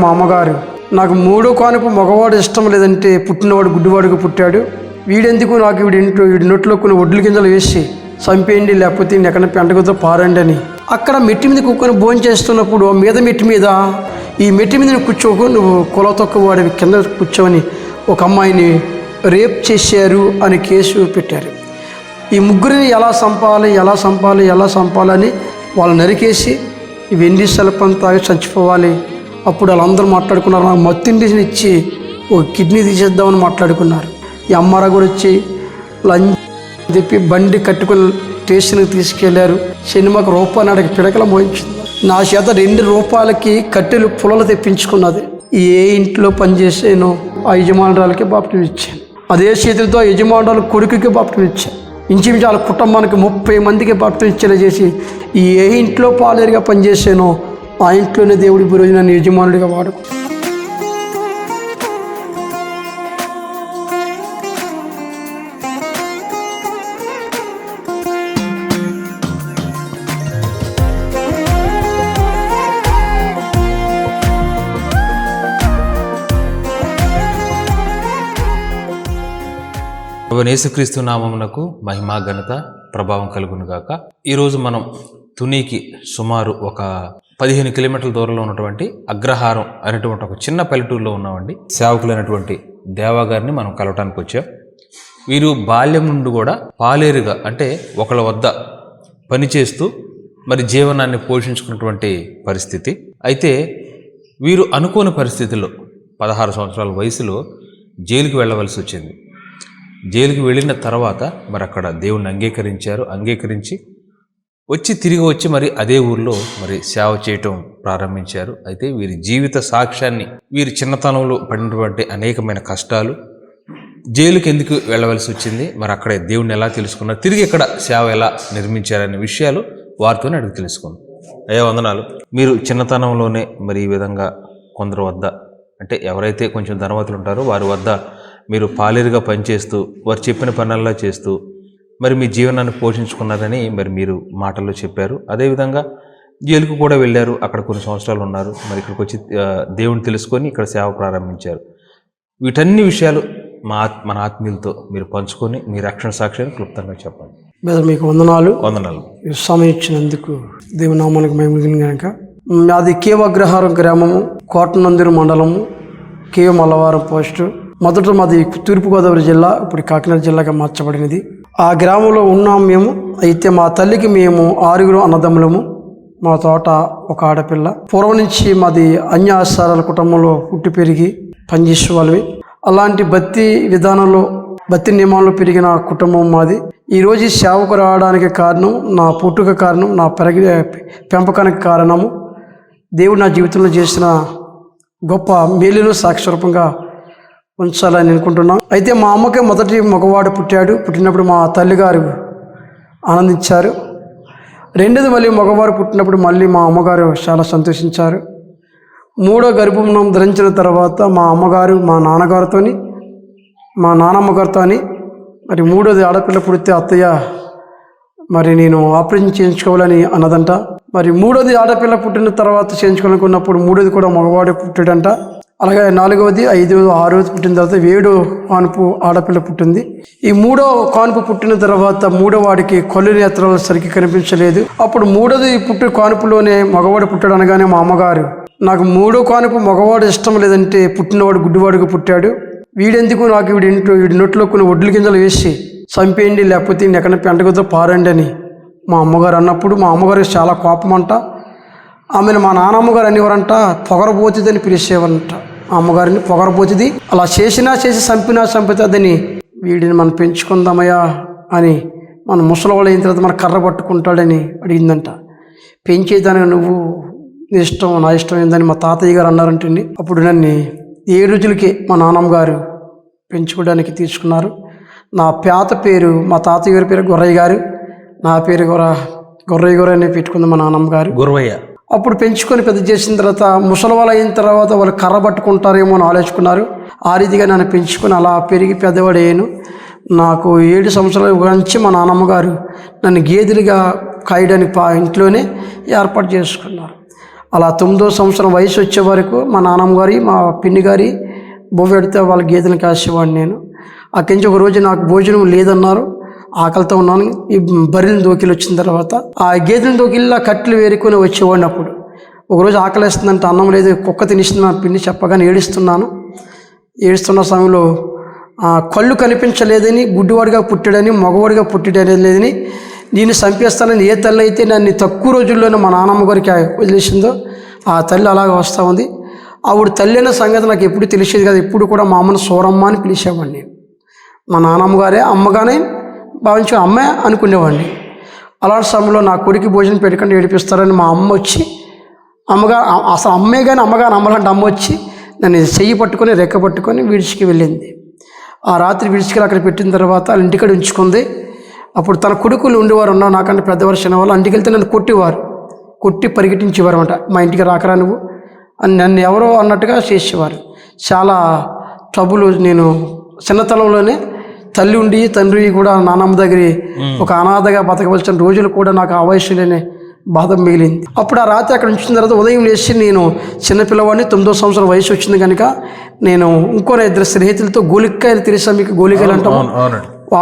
మా అమ్మగారు నాకు మూడో కానుపు మగవాడు ఇష్టం లేదంటే పుట్టినవాడు గుడ్డివాడుగా పుట్టాడు, వీడెందుకు నాకు వీడి నోట్లో కొన్ని ఒడ్ల గింజలు వేసి చంపేయండి, లేకపోతే ఎక్కడ పెంటగతో పారండి అని. అక్కడ మెట్టి మీద కూర్చొని భోజనం చేస్తున్నప్పుడు మెట్టి మీద ఈ మెట్టి మీద కూర్చోకు, నువ్వు కుల తక్కువ వాడివి, కింద కూర్చోని ఒక అమ్మాయిని రేప్ చేశారు అని కేసు పెట్టారు. ఈ ముగ్గురిని ఎలా చంపాలని వాళ్ళు నరికేసి ఈ వెండి శల్పం తాగి చచ్చిపోవాలి. అప్పుడు వాళ్ళందరూ మాట్లాడుకున్నారు, నాకు మత్తిండిని ఇచ్చి ఒక కిడ్నీ తీసేద్దామని మాట్లాడుకున్నారు. ఈ అమ్మారా కూడా వచ్చి లంచ్ చెప్పి బండి కట్టుకుని స్టేషన్కి తీసుకెళ్లారు. సినిమాకు రూపాయలకి పిడకల మోయించింది. నా చేత 2 రూపాయలకి కట్టెలు పుల్లలు తెప్పించుకున్నది. ఏ ఇంట్లో పనిచేసానో ఆ యజమానురాలకి బాప్టిజం ఇచ్చాను. అదే చేతులతో యజమానురాలు కొడుకుకి బాప్టిజం ఇచ్చాను. ఇంచుమించు వాళ్ళ కుటుంబానికి 30 మందికి బాప్టిజం ఇచ్చేలా చేసి ఏ ఇంట్లో పాలేరుగా పనిచేసానో ఆ ఇంట్లోనే దేవుడి ఈరోజు నన్ను యజమానుడిగా వాడుకో. యేసుక్రీస్తు నామమునకు మహిమా ఘనత ప్రభావం కలుగునుగాక. ఈరోజు మనం తునికి సుమారు ఒక 15 కిలోమీటర్ల దూరంలో ఉన్నటువంటి అగ్రహారం అనేటువంటి ఒక చిన్న పల్లెటూరులో ఉన్నామండి. సేవకులైనటువంటి దేవా గారిని మనం కలవటానికి వచ్చాం. వీరు బాల్యం నుండి కూడా పాలేరుగా, అంటే ఒకళ్ళ వద్ద పనిచేస్తూ మరి జీవనాన్ని పోషించుకున్నటువంటి పరిస్థితి. అయితే వీరు అనుకోని పరిస్థితుల్లో 16 సంవత్సరాల వయసులో జైలుకి వెళ్ళవలసి వచ్చింది. జైలుకి వెళ్ళిన తర్వాత మరి అక్కడ దేవుణ్ణి అంగీకరించి తిరిగి వచ్చి మరి అదే ఊర్లో మరి సేవ చేయటం ప్రారంభించారు. అయితే వీరి జీవిత సాక్ష్యాన్ని, వీరి చిన్నతనంలో పడినటువంటి అనేకమైన కష్టాలు, జైలుకి ఎందుకు వెళ్ళవలసి వచ్చింది, మరి అక్కడే దేవుణ్ణి ఎలా తెలుసుకున్నారు, తిరిగి ఇక్కడ సేవ ఎలా నిర్మించారనే విషయాలు వారితోనే అడిగి తెలుసుకున్నాం. అయ్యా వందనాలు. మీరు చిన్నతనంలోనే మరి ఈ విధంగా కొందరు వద్ద, అంటే ఎవరైతే కొంచెం ధనవంతులు ఉంటారో వారి వద్ద మీరు పాలేరుగా పనిచేస్తూ వారు చెప్పిన పనుల్లా చేస్తూ మరి మీ జీవనాన్ని పోషించుకున్నారని మరి మీరు మాటల్లో చెప్పారు. అదేవిధంగా జైలుకు కూడా వెళ్ళారు, అక్కడ కొన్ని సంవత్సరాలు ఉన్నారు, మరి ఇక్కడికి వచ్చి దేవుని తెలుసుకొని ఇక్కడ సేవ ప్రారంభించారు. వీటన్ని విషయాలు మన ఆత్మీయులతో మీరు పంచుకొని మీ రక్షణ సాక్ష్యాన్ని క్లుప్తంగా చెప్పండి. మీకు వందనాలు. సమయం ఇచ్చినందుకు దేవుని నామానికి మేము కనుక. అది కేవ అగ్రహారం గ్రామము, కోటనందూరు మండలము, కేవ మల్లవారం పోస్టు. మొదట మాది తూర్పుగోదావరి జిల్లా, ఇప్పుడు కాకినాడ జిల్లాగా మార్చబడినది. ఆ గ్రామంలో ఉన్నాం మేము. అయితే మా తల్లికి మేము 6 అన్నదమ్ములము, మా తోట ఒక ఆడపిల్ల. పూర్వం నుంచి మాది అన్య ఆచారాల కుటుంబంలో పుట్టి పెరిగి పనిచేసే వాళ్ళవి. అలాంటి భక్తి విధానంలో, భక్తి నియమాల్లో పెరిగిన కుటుంబం మాది. ఈరోజు సేవకు రావడానికి కారణం, నా పుట్టుక కారణం, నా పెంపకానికి కారణము దేవుడు నా జీవితంలో చేసిన గొప్ప మేలును సాక్షరూపంగా ఉంచాలని అనుకుంటున్నాం. అయితే మా అమ్మకే మొదటి మగవాడు పుట్టినప్పుడు మా తల్లిగారు ఆనందించారు. రెండోది మళ్ళీ మగవారు పుట్టినప్పుడు మళ్ళీ మా అమ్మగారు చాలా సంతోషించారు. 3వ గర్భం ధరించిన తర్వాత మా అమ్మగారు మా నాన్నగారితోని, మా నానమ్మగారితో మరి 3వది ఆడపిల్ల పుడితే అత్తయ్య మరి నేను ఆపరేషన్ చేయించుకోవాలని అన్నదంట. మరి 3వది ఆడపిల్ల పుట్టిన తర్వాత చేయించుకోవాలనుకున్నప్పుడు 3వది కూడా మగవాడే పుట్టాడంట. అలాగే 4వది, 5వది, 6వది పుట్టిన తర్వాత 7వ కానుపు ఆడపిల్ల పుట్టింది. ఈ 3వ కానుపు పుట్టిన తర్వాత 3వ వాడికి కళ్ళు నేత్రాలు సరిగ్గా కనిపించలేదు. అప్పుడు 3వది కానుపులోనే మగవాడు పుట్టాడు అనగానే మా అమ్మగారు, నాకు 3వ కానుపు మగవాడు ఇష్టం లేదంటే పుట్టినవాడు గుడ్డివాడుగా పుట్టాడు, వీడెందుకు నాకు వీడి నోట్లో కొన్ని ఒడ్ల గింజలు వేసి చంపేయండి, లేకపోతే ఎక్కడ పెంటగతో పారండి అని మా అమ్మగారు అన్నప్పుడు మా అమ్మగారికి చాలా కోపం అంట. ఆమెను మా నాన్నమ్మగారు అనేవారంట పొగరబోతుంది అని పిలిచేవారంట. అమ్మగారిని పొగరబోతుంది, అలా చేసి చంపుతుందని, వీడిని మనం పెంచుకుందామయ్యా అని, మన ముసలివాళ్ళు అయిన తర్వాత మన కర్ర పట్టుకుంటాడని అడిగిందంట. పెంచేదానికి నువ్వు ఇష్టం, నా ఇష్టం ఏందని మా తాతయ్య గారు అన్నారంటండి. అప్పుడు నన్ను 7 రోజులకే మా నాన్నమ్మగారు పెంచుకోవడానికి తీసుకున్నారు. నా పేరు, మా తాతయ్య గారి పేరు గుర్రయ్య గారు, నా పేరు గుర్రయ్య అని పెట్టుకుంది మా నాన్నమ్మగారు, గుర్రయ్య. అప్పుడు పెంచుకొని పెద్ద చేసిన తర్వాత ముసలివాళ్ళు అయిన తర్వాత వాళ్ళు కర్ర పట్టుకుంటారేమో అని ఆలోచుకున్నారు. ఆ రీతిగా నన్ను పెంచుకొని అలా పెరిగి పెద్దవాడయ్యాను. నాకు 7 సంవత్సరాల నుంచి మా నాన్నమ్మగారు నన్ను గేదెలుగా కాయడానికి ఇంట్లోనే ఏర్పాటు చేసుకున్నారు. అలా 9వ సంవత్సరం వయసు వచ్చే వరకు మా నాన్నమ్మ గారి మా పిన్ని గారి బొవ్వెడితే వాళ్ళ గేదెలను కాసేవాడిని నేను. అక్కడి నుంచి ఒక రోజు నాకు భోజనం లేదన్నారు, ఆకలితో ఉన్నాను. ఈ బర్రెలను దోకిలు వచ్చిన తర్వాత ఆ గేదెలను దోకిల్లా కట్టెలు వేరుకొని వచ్చేవాడిని. అప్పుడు ఒకరోజు ఆకలిస్తుందంటే అన్నం లేదు, కుక్క తినిస్తుంది నా పిన్ని చెప్పగానే ఏడుస్తున్న సమయంలో కళ్ళు కనిపించలేదని, గుడ్డివాడిగా పుట్టాడని, మగవాడిగా పుట్టాడనేది లేదని, నేను చంపేస్తానని ఏ తల్లి అయితే నన్ను తక్కువ రోజుల్లోనే మా నాన్నమ్మ గారికి వదిలేసిందో ఆ తల్లి అలాగ వస్తూ ఉంది. ఆవిడ తల్లి అనే సంగతి నాకు ఎప్పుడు తెలిసేది కదా. ఎప్పుడు కూడా మా అమ్మను సూరమ్మ అని పిలిచేవాడిని. మా నాన్నమ్మ గారే అమ్మగానే భావించి అమ్మే అనుకునేవాడిని. అలాంటి సమయంలో నా కొడుకు భోజనం పెట్టకుండా ఏడిపిస్తారని మా అమ్మ వచ్చి, అమ్మగా అసలు అమ్మే కానీ అమ్మగాని అమ్మలాంటి అమ్మ వచ్చి నన్ను చెయ్యి పట్టుకొని రెక్క పట్టుకొని విడిచికి వెళ్ళింది. ఆ రాత్రి విడిచికి అక్కడ పెట్టిన తర్వాత వాళ్ళ ఇంటికాడ ఉంచుకుంది. అప్పుడు తన కొడుకులు ఉండేవారు ఉన్నారు, నాకంటే పెద్దవారు చిన్నవాళ్ళు. ఇంటికి వెళ్తే నన్ను కొట్టి పరిగెట్టించేవారు అనమాట. మా ఇంటికి రాకరా నువ్వు అని నన్ను ఎవరో అన్నట్టుగా చేసేవారు. చాలా ట్రబుల్. నేను చిన్నతనంలోనే తల్లి ఉండి తండ్రి కూడా నాన్నమ్మ దగ్గర ఒక అనాథగా బతకవలసిన రోజులు కూడా నాకు ఆ వయసులోనే బాధ మిగిలింది. అప్పుడు ఆ రాత్రి అక్కడ ఉంచిన తర్వాత ఉదయం లేచి నేను చిన్నపిల్లవాడిని, 9వ సంవత్సరం వయసు వచ్చింది కనుక నేను ఇంకో 2 స్నేహితులతో గోలికాయలు తెలుసా మీకు? గోలికాయలు అంటాము,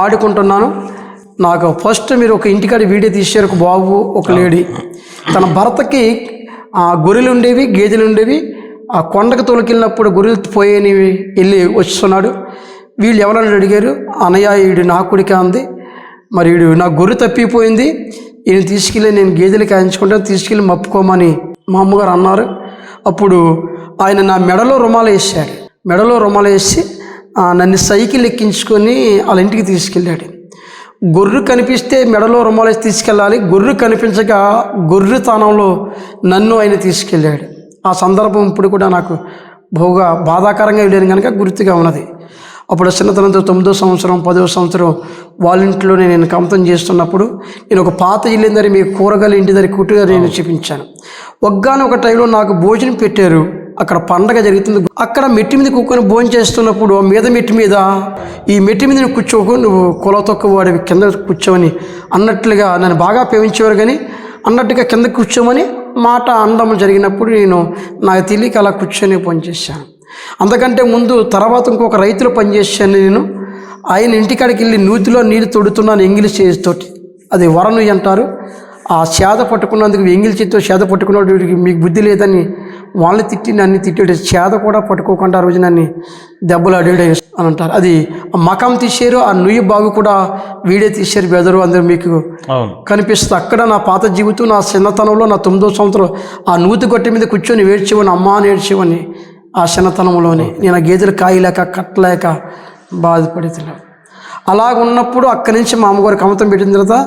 ఆడుకుంటున్నాను. నాకు ఫస్ట్ మీరు ఒక ఇంటికాడ వీడియో తీసారు, ఒక బాబు ఒక లేడీ. తన భర్తకి గొర్రెలు ఉండేవి, గేదెలు ఉండేవి. ఆ కొండకు తోలుకెళ్ళినప్పుడు గొర్రెలు పోయేని వెళ్ళి వస్తున్నాడు. వీళ్ళు ఎవరని అడిగారు, అన్నయ్య వీడు నా కొడుకే అంది. మరి వీడు నా గొర్రె తప్పిపోయింది, ఈయన తీసుకెళ్ళి నేను గేదెలు కాయించుకుంటాను, తీసుకెళ్ళి మప్పుకోమని మా అమ్మగారు అన్నారు. అప్పుడు ఆయన నా మెడలో రుమాలు వేసాడు. మెడలో రుమాలు వేసి నన్ను సైకిల్ ఎక్కించుకొని వాళ్ళ ఇంటికి తీసుకెళ్ళాడు. గొర్రె కనిపిస్తే మెడలో రుమాలు వేసి తీసుకెళ్ళాలి, గొర్రె కనిపించక గొర్రెతనంలో నన్ను ఆయన తీసుకెళ్ళాడు. ఆ సందర్భం ఇప్పుడు కూడా నాకు బహుగా బాధాకరంగా వెళ్ళాను కనుక గుర్తుగా ఉన్నది. అప్పుడు చిన్నతనంతో 9వ సంవత్సరం 10వ సంవత్సరం వాళ్ళ ఇంట్లోనే నేను కమతం చేస్తున్నప్పుడు నేను ఒక పాత ఇల్లు దగ్గర మీకు కూరగాయలు ఇంటి దగ్గర కుట్టుగా నేను చూపించాను. ఒక టైంలో నాకు భోజనం పెట్టారు. అక్కడ పండగ జరుగుతుంది. అక్కడ మెట్టి మీద కూర్చొని భోజనం చేస్తున్నప్పుడు మెట్టి మీద ఈ మెట్టి మీద కూర్చోకు, నువ్వు కుల తొక్క వాడివి, కింద కూర్చోమని అన్నట్లుగా నన్ను బాగా ప్రేమించేవారు. కానీ అన్నట్టుగా కింద కూర్చోమని మాట అనడం జరిగినప్పుడు నేను నాకు తెలియక అలా కూర్చొని పనిచేశాను. అంతకంటే ముందు తర్వాత ఇంకొక రైతులో పనిచేశాను నేను. ఆయన ఇంటికాడికి వెళ్ళి నూతిలో నీళ్ళు తొడుతున్నాను ఇంగ్లీష్ చేతితోటి, అది వరను అంటారు. ఆ సేద పట్టుకున్నందుకు ఎంగిలి చేతితో సేద పట్టుకున్నవాడికి మీకు బుద్ధి లేదని వాళ్ళని తిట్టి నన్ను తిట్టాడు. సేద కూడా పట్టుకోకుండా ఆ రోజు నన్ను దెబ్బలు అడిగాడు అని అంటారు. అది మకం తీశారు, ఆ నుయ్యి బాగు కూడా వీడియో తీశారు. బెదరు అందరూ మీకు కనిపిస్తుంది. అక్కడ నా పాత జీవితం, నా చిన్నతనంలో నా 9వ సంవత్సరం ఆ నూతి గొట్టె మీద కూర్చొని ఏడ్చేవని, అమ్మ అని ఏడ్చేవని. ఆ చిన్నతనంలోనే నేను ఆ గేదెలు కాయలేక కట్టలేక బాధపడుతున్నాను. అలాగ ఉన్నప్పుడు అక్కడి నుంచి మా అమ్మగారు కమతం పెట్టిన తర్వాత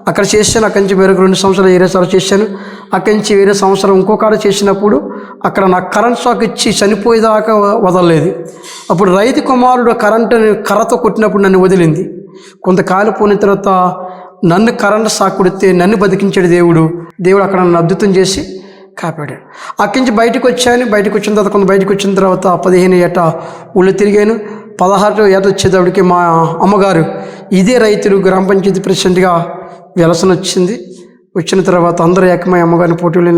అక్కడ చేశాను. అక్కడి నుంచి వేరొక 2 సంవత్సరాలు వేరే సార్లు చేశాను. అక్కడి నుంచి వేరే సంవత్సరం ఇంకొకటి చేసినప్పుడు అక్కడ నాకు కరెంట్ షాక్ ఇచ్చి చనిపోయేదాకా వదలలేదు. అప్పుడు రైతు కుమారుడు కర్రతో కొట్టినప్పుడు నన్ను వదిలింది. కొంతకాలం పోయిన తర్వాత నన్ను కరెంట్ షాక్ కొడితే నన్ను బతికించాడు దేవుడు అక్కడ నన్ను అద్భుతం చేసి కాపాడాడు. అక్కడి నుంచి బయటకు వచ్చాను. బయటకు వచ్చిన తర్వాత 15 ఏట ఊళ్ళో తిరిగాను. 16 ఏట వచ్చేటప్పటికి మా అమ్మగారు ఇదే రైతులు గ్రామ పంచాయతీ ప్రెసిడెంట్గా వెలసన వచ్చింది. వచ్చిన తర్వాత అందరూ ఏకమై అమ్మగారిని పోటీలు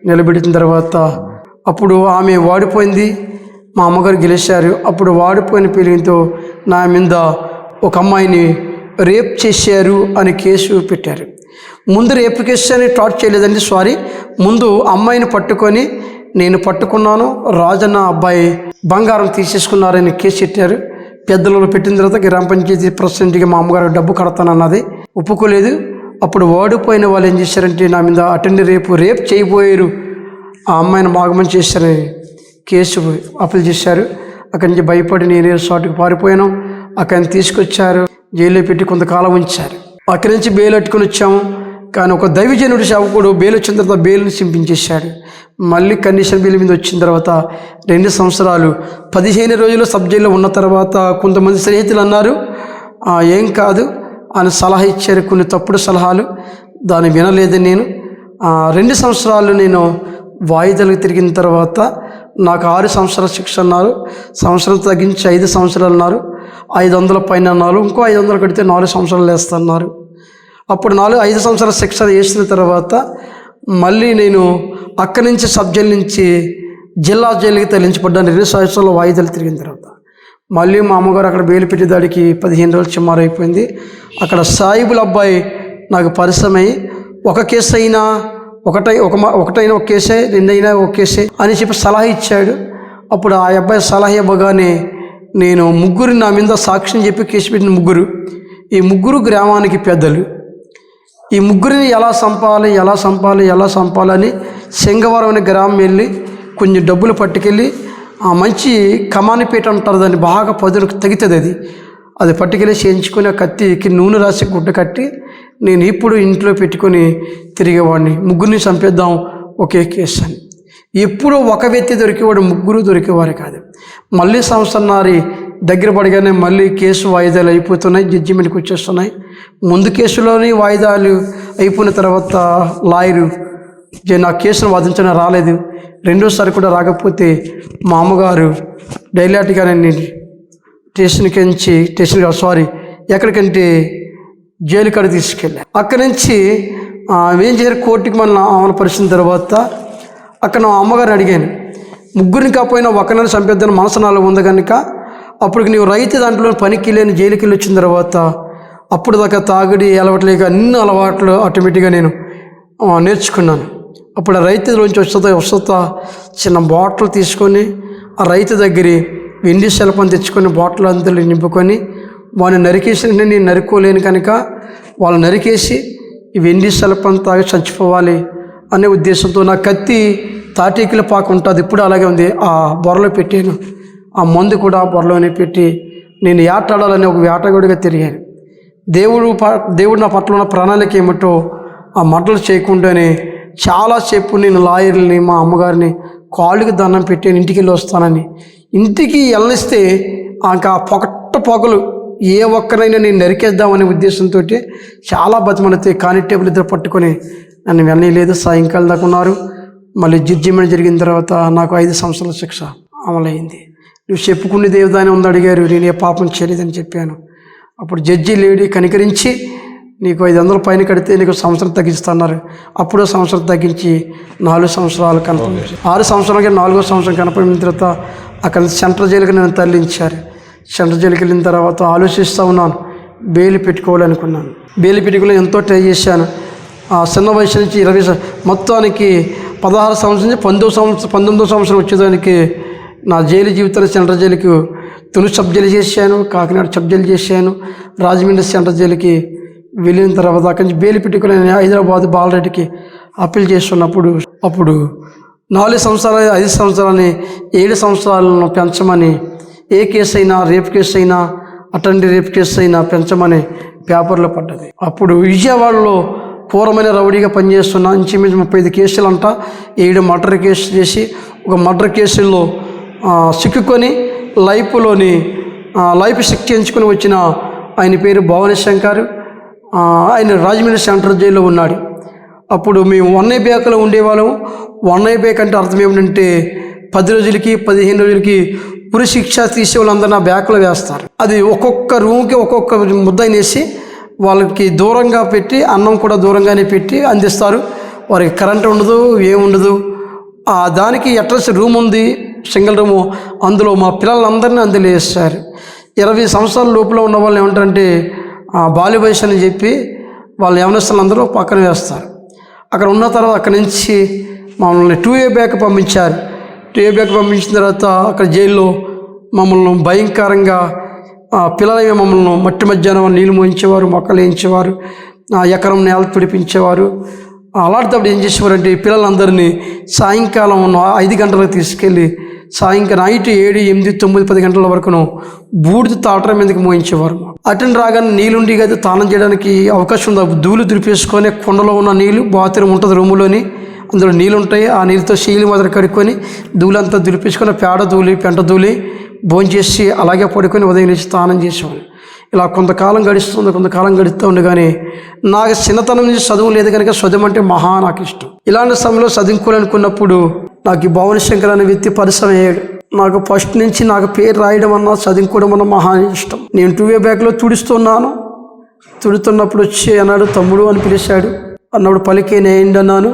నిలబెట్టిన తర్వాత అప్పుడు ఆమె వాడిపోయింది, మా అమ్మగారు గెలిచారు. అప్పుడు వాడిపోయిన ఫీలింగ్తో నా మీద ఒక అమ్మాయిని రేప్ చేశారు అని కేసు పెట్టారు. ముందు రేపు కేసు అని టార్చ్ చేయలేదండి, సారీ. ముందు అమ్మాయిని పట్టుకొని నేను పట్టుకున్నాను, రాజన్న అబ్బాయి బంగారం తీసేసుకున్నారని కేసు పెట్టారు. పెద్దలలో పెట్టిన తర్వాత గ్రామ పంచాయతీ ప్రెసిడెంట్గా మా అమ్మగారు డబ్బు కడతానన్నది, ఒప్పుకోలేదు. అప్పుడు ఓడిపోయిన వాళ్ళు ఏం చేశారంటే నా మీద రేపు చేయబోయారు, ఆ అమ్మాయిని బాగమని చేశారని కేసు అప్పీల్ చేశారు. అక్కడి నుంచి భయపడి నేను షాట్కి పారిపోయాను. అక్కడిని తీసుకొచ్చారు, జైల్లో పెట్టి కొంతకాలం ఉంచారు. అక్కడి నుంచి బెయిల్ పెట్టుకుని వచ్చాము. కానీ ఒక దైవజనుడి సేవకుడు బెయిల్ వచ్చిన తర్వాత బెయిల్ని చింపించేశాడు. మళ్ళీ కండిషన్ బెయిల్ మీద వచ్చిన తర్వాత 2 సంవత్సరాలు 15 రోజులు సబ్ జైల్లో ఉన్న తర్వాత కొంతమంది స్నేహితులు అన్నారు ఏం కాదు అని సలహా ఇచ్చారు, కొన్ని తప్పుడు సలహాలు. దాన్ని వినలేదని నేను 2 సంవత్సరాలు నేను వాయిదాలకు తిరిగిన తర్వాత నాకు 6 సంవత్సరాల శిక్ష అన్నారు. సంవత్సరం తగ్గించి 5 సంవత్సరాలు అన్నారు. 500 పైన అన్నారు. ఇంకో 500 కడితే 4 సంవత్సరాలు వేస్తున్నారు. అప్పుడు 5 సంవత్సరాల శిక్ష వేసిన తర్వాత మళ్ళీ నేను అక్కడి నుంచి సబ్ జైలు నుంచి జిల్లా జైలుకి తరలించబడ్డాను. 2 సంవత్సరాలు వాయిదాలు తిరిగిన తర్వాత మళ్ళీ మా అమ్మగారు అక్కడ బెయిల్ పెట్టేదాడికి 15 రోజులు సుమారు అయిపోయింది. అక్కడ సాయిబుల అబ్బాయి నాకు పరిశ్రమై ఒక కేసు అయినా ఒకటైనా ఒక కేసే, 2 అయినా ఒక కేసే అని చెప్పి సలహా ఇచ్చాడు. అప్పుడు ఆ అబ్బాయి సలహా ఇవ్వగానే నేను ముగ్గురు నా మీద సాక్ష్యం చెప్పి కేసు పెట్టిన ఈ ముగ్గురు గ్రామానికి పెద్దలు. ఈ ముగ్గురిని ఎలా చంపాలని సింగవరం అనే గ్రామం వెళ్ళి కొంచెం డబ్బులు పట్టుకెళ్ళి ఆ మంచి కమానిపేట అంటారు, దాన్ని బాగా పదులకు తగ్గుతుంది. అది పట్టుకెళ్ళి చేయించుకొని ఆ కత్తికి నూనె రాసి గుడ్డ కట్టి నేను ఇప్పుడు ఇంట్లో పెట్టుకొని తిరిగేవాడిని. ముగ్గురిని చంపేద్దాం ఒకే కేసు అని. ఎప్పుడూ ఒక వ్యక్తి దొరికేవాడు, ముగ్గురు దొరికేవారు కాదు. మళ్ళీ సంవత్సరంన్నర దగ్గర పడగానే మళ్ళీ కేసు వాయిదాలు అయిపోతున్నాయి, జడ్జిమెంట్కి వచ్చేస్తున్నాయి. ముందు కేసులోని వాయిదాలు అయిపోయిన తర్వాత లాయరు నా కేసును వాదించడం రాలేదు. రెండోసారి కూడా రాకపోతే మా అమ్మగారు డైలాట్గానే ఎక్కడికంటే జైలు కాడ తీసుకెళ్ళాను. అక్కడి నుంచి ఏం చేశారు, కోర్టుకి మన అమలుపరిచిన తర్వాత అక్కడ నా అమ్మగారిని అడిగాను, ముగ్గురిని కాకపోయినా ఒకరిని చంపేద్దని మనసు నాలో ఉంది కనుక అప్పటికి నీవు రైతు దాంట్లో పనికి వెళ్ళని జైలుకి వెళ్ళి వచ్చిన తర్వాత అప్పుడు దాకా తాగుడి అలవాట్లేక అన్ని అలవాట్లు ఆటోమేటిక్గా నేను నేర్చుకున్నాను. అప్పుడు ఆ రైతులోంచి వస్తా చిన్న బాటిల్ తీసుకొని ఆ రైతు దగ్గర వెండి శిల్పం తెచ్చుకొని బాటిల్ అంతలో నింపుకొని వాళ్ళని నరికేసి, నేను నరుకోలేను కనుక వాళ్ళు నరికేసి ఈ వెండి శిల్పం తాగి చచ్చిపోవాలి అనే ఉద్దేశంతో నా కత్తి తాటీకిల పాకు ఉంటుంది, ఇప్పుడు అలాగే ఉంది, ఆ బొరలో పెట్టాను. ఆ మందు కూడా ఆ బొరలోనే పెట్టి నేను వేటాడాలని ఒక వేటగాడిగా తిరిగాను. దేవుడు నా పట్ల ఉన్న ప్రణాళిక ఏమిటో ఆ మంటలు చేయకుండానే చాలాసేపు నేను లాయర్ని మా అమ్మగారిని కాళ్ళకి దండం పెట్టాను ఇంటికి వెళ్ళి వస్తానని. ఇంటికి వెళ్ళనిస్తే ఇంకా పొగలు ఏ ఒక్కరైనా నేను నరికేద్దామనే ఉద్దేశంతో చాలా బతిమలితే కానిటేబుల్ ఇద్దరు పట్టుకొని నన్ను వెళ్ళలేదు. సాయంకాలం దాకా ఉన్నారు. మళ్ళీ జడ్జిమెంట్ జరిగిన తర్వాత నాకు 5 సంవత్సరాల శిక్ష అమలైంది. నువ్వు చెప్పుకునే దేవదాని ఉంది అడిగారు, నేను ఏ పాపం చేయలేదని చెప్పాను. అప్పుడు జడ్జి లేడీ కనికరించి నీకు 500 పైన కడితే నీకు సంవత్సరం తగ్గిస్తున్నారు. అప్పుడో సంవత్సరం తగ్గించి 4 సంవత్సరాలు కనపడి 6 సంవత్సరాలకి 4వ సంవత్సరం కనపడిన తర్వాత అక్కడ సెంట్రల్ జైలుకి నన్ను తరలించారు. సెంట్రల్ జైలుకి వెళ్ళిన తర్వాత ఆలోచిస్తూ ఉన్నాను, బెయిల్ పెట్టుకోవాలనుకున్నాను. బెయిల్ పెట్టుకోవాలి ఎంతో ట్రై చేశాను. చిన్న వయసు నుంచి 20 మొత్తానికి 16 సంవత్సరం నుంచి 19వ సంవత్సరం వచ్చేదానికి నా జైలు జీవితంలో సెంట్రల్ జైలుకి తుని సబ్ జైలు చేశాను, కాకినాడ సబ్ జైలు చేశాను, రాజమండ్రి సెంట్రల్ జైలుకి వెళ్ళిన తర్వాత అక్కడి నుంచి బెయిల్ పెట్టుకుని హైదరాబాద్ బాలరెడ్డికి అప్పీల్ చేస్తున్నప్పుడు అప్పుడు 4 సంవత్సరాలు 5 సంవత్సరాలని 7 సంవత్సరాలను పెంచమని, ఏ కేసు అయినా రేప్ కేసు అయినా అటెండీ రేప్ కేసు అయినా పెంచమని పేపర్లో పడ్డది. అప్పుడు విజయవాడలో పూర్వమైన రౌడీగా పనిచేస్తున్నా, ఇంచుమించు 35 కేసులు అంట, 7 మర్డర్ కేసు చేసి ఒక మర్డర్ కేసుల్లో చిక్కుకొని లైఫ్ శిక్ష చేయించుకొని వచ్చిన ఆయన పేరు భువనేశంకర్. ఆయన రాజమండ్రి సెంట్రల్ జైల్లో ఉన్నాడు. అప్పుడు మేము 1A బ్యాక్లో ఉండేవాళ్ళం. 1A బ్యాక్ అంటే అర్థం ఏమిటంటే 10 రోజులకి 15 రోజులకి ఉరి శిక్ష తీసే వాళ్ళందరూ నా బ్యాక్లో వేస్తారు. అది ఒక్కొక్క రూమ్కి ఒక్కొక్క ముద్దనేసి వాళ్ళకి దూరంగా పెట్టి అన్నం కూడా దూరంగానే పెట్టి అందిస్తారు. వారికి కరెంట్ ఉండదు, ఏముండదు. దానికి అట్రస్ రూమ్ ఉంది, సింగిల్ రూము. అందులో మా పిల్లలందరినీ అందులో వేస్తారు. 20 సంవత్సరాల లోపల ఉన్న వాళ్ళు ఏమంటారంటే బాల్య వయసు అని చెప్పి వాళ్ళు యవనస్తులందరూ పక్కన వేస్తారు. అక్కడ ఉన్న తర్వాత అక్కడి నుంచి మమ్మల్ని 2A బ్యాక్ పంపించారు. 2A బ్యాక్ పంపించిన తర్వాత అక్కడ జైల్లో మమ్మల్ని భయంకరంగా పిల్లలమే మమ్మల్ని మట్టి మధ్యాహ్నం నీళ్ళు మోయించేవారు, మొక్కలు వేయించేవారు, ఎకరం నేల పిడిపించేవారు. అలాంటప్పుడు ఏం చేసేవారంటే పిల్లలందరినీ సాయంకాలం 5 గంటలకు తీసుకెళ్ళి సాయంకాలం నైట్ 7, 8, 9, 10 గంటల వరకును బూడిద తాటరం మీదకి మోయించేవారు. అటెండ్ రాగానే నీళ్ళుండి కదా తానం చేయడానికి అవకాశం ఉంది. ధూళి దులిపేసుకొని కుండలో ఉన్న నీళ్ళు, బాత్రూమ్ ఉంటుంది రూములోని, అందులో నీళ్ళు ఉంటాయి. ఆ నీళ్ళతో శీలి మొదలు కడుక్కొని ధూళంతా దులిపేసుకొని పేడ ధూళి పెంట ధూళి భోంచేసి అలాగే పడుకొని ఉదయం నుంచి స్నానం చేసేవాళ్ళు. ఇలా కొంతకాలం గడుస్తూ ఉండగానే నాకు చిన్నతనం నుంచి చదువు లేదు కనుక చదువు అంటే నాకు ఇష్టం. ఇలాంటి సమయంలో చదువుకోవాలనుకున్నప్పుడు నాకు భువనేశంకర్ అనే వ్యక్తి పరిచయం అయ్యాడు. నాకు ఫస్ట్ నుంచి నాకు పేరు రాయడం అన్నా చదువుకోవడం అన్న ఇష్టం. నేను 2A బ్యాక్లో తుడుతున్నప్పుడు వచ్చి అన్నాడు, తమ్ముడు అని పిలిచాడు. అన్నప్పుడు పలికే నేయండి అన్నాను.